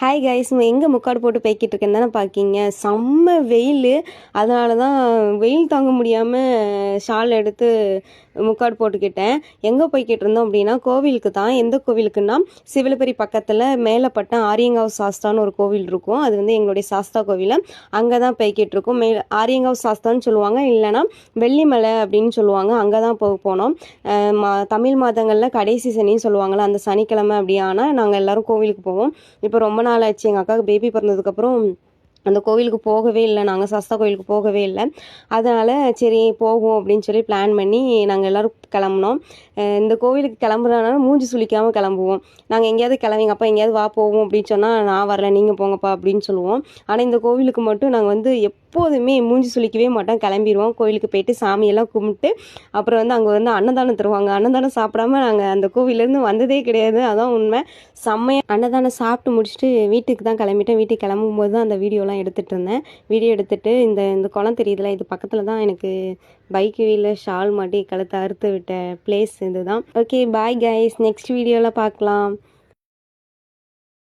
Hi guys, எங்கே முக்காடு போட்டு பேக்கிட்டு இருக்கேன்னு தானே பார்க்கிங்க. செம்ம வெயில், அதனால தான் வெயில் தாங்க முடியாமல் ஷால் எடுத்து முக்காடு போட்டுக்கிட்டேன். எங்கே போய்கிட்டு இருந்தோம் அப்படின்னா கோவிலுக்கு தான். எந்த கோவிலுக்குன்னா சிவலப்பரி பக்கத்தில் மேலப்பட்டம் ஆரியங்காவ் சாஸ்தான்னு ஒரு கோவில் இருக்கும். அது வந்து எங்களுடைய சாஸ்தா கோவில். அங்கே தான் போய்கிட்டு இருக்கோம். ஆரியங்காவ் சாஸ்தான்னு சொல்லுவாங்க, இல்லைன்னா வெள்ளிமலை அப்படின்னு சொல்லுவாங்க. அங்கே தான் போனோம். தமிழ் மாதங்களில் கடைசி சனின்னு சொல்லுவாங்கள்ல, அந்த சனிக்கிழமை அப்படியானா நாங்கள் எல்லோரும் கோவிலுக்கு போவோம். இப்போ ரொம்ப நாள் ஆச்சு, எங்கள் அக்காவுக்கு பேபி பிறந்ததுக்கப்புறம் அந்த கோவிலுக்கு போகவே இல்லை. நாங்கள் சாஸ்தா கோவிலுக்கு போகவே இல்லை. அதனால் சரி போவோம் அப்படின்னு சொல்லி பிளான் பண்ணி நாங்கள் எல்லோரும் கிளம்புனோம். இந்த கோவிலுக்கு கிளம்புறதுனால மூஞ்சி சுளிக்காமல் கிளம்புவோம். நாங்கள் எங்கேயாவது கிளம்பிங்க அப்பா எங்கேயாவது வா போவோம் அப்படின்னு சொன்னால் நான் வரல நீங்கள் போங்கப்பா அப்படின்னு சொல்லுவோம். ஆனால் இந்த கோவிலுக்கு மட்டும் நாங்கள் வந்து எப்போதுமே மூஞ்சி சுளிக்கவே மாட்டோம், கிளம்பிடுவோம். கோவிலுக்கு போயிட்டு சாமியெல்லாம் கும்பிட்டு அப்புறம் வந்து அங்கே வந்து அன்னதானம் தருவாங்க. அன்னதானம் சாப்பிடாம நாங்கள் அந்த கோவிலேருந்து வந்ததே கிடையாது. அதான் உண்மை. செம்மையாக அன்னதானம் சாப்பிட்டு முடிச்சுட்டு வீட்டுக்கு தான் கிளம்பிட்டேன். வீட்டுக்கு கிளம்பும்போது தான் அந்த வீடியோலாம் எடுத்துகிட்டு இருந்தேன். வீடியோ எடுத்துகிட்டு இந்த குளம் தெரியுதுல, இது பக்கத்தில் தான் எனக்கு பைக் வீலில் ஷால் மாட்டி கழுத்தை அறுத்து விட்ட பிளேஸ் இதுதான். ஓகே, பாய் கைஸ், நெக்ஸ்ட் வீடியோவில் பார்க்கலாம்.